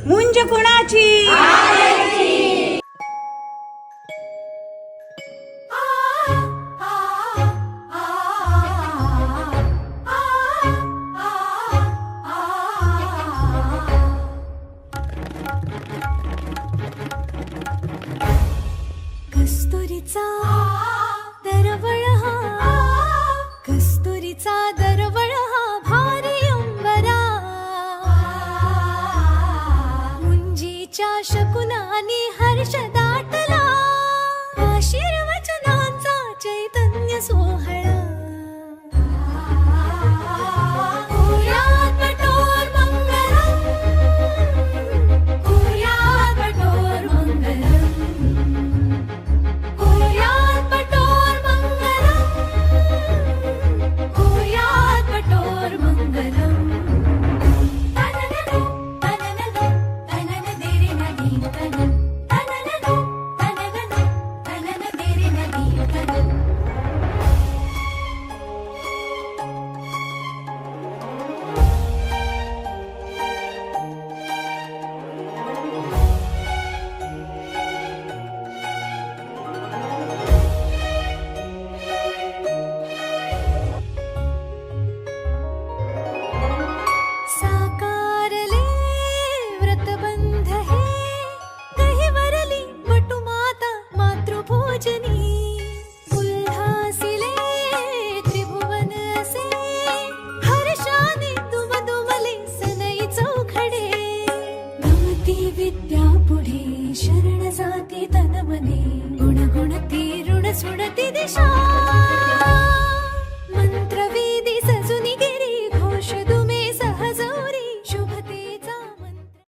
मुंज कुणाची कस्तुरीचा दरवळ हा कस्तुरीचा दरवळ हा भारी अंबरा मुंजीच्या शकुनानी हर्ष दाटला आशीर्वचनांचा चैतन्य सोहळा विद्या पुढे शरण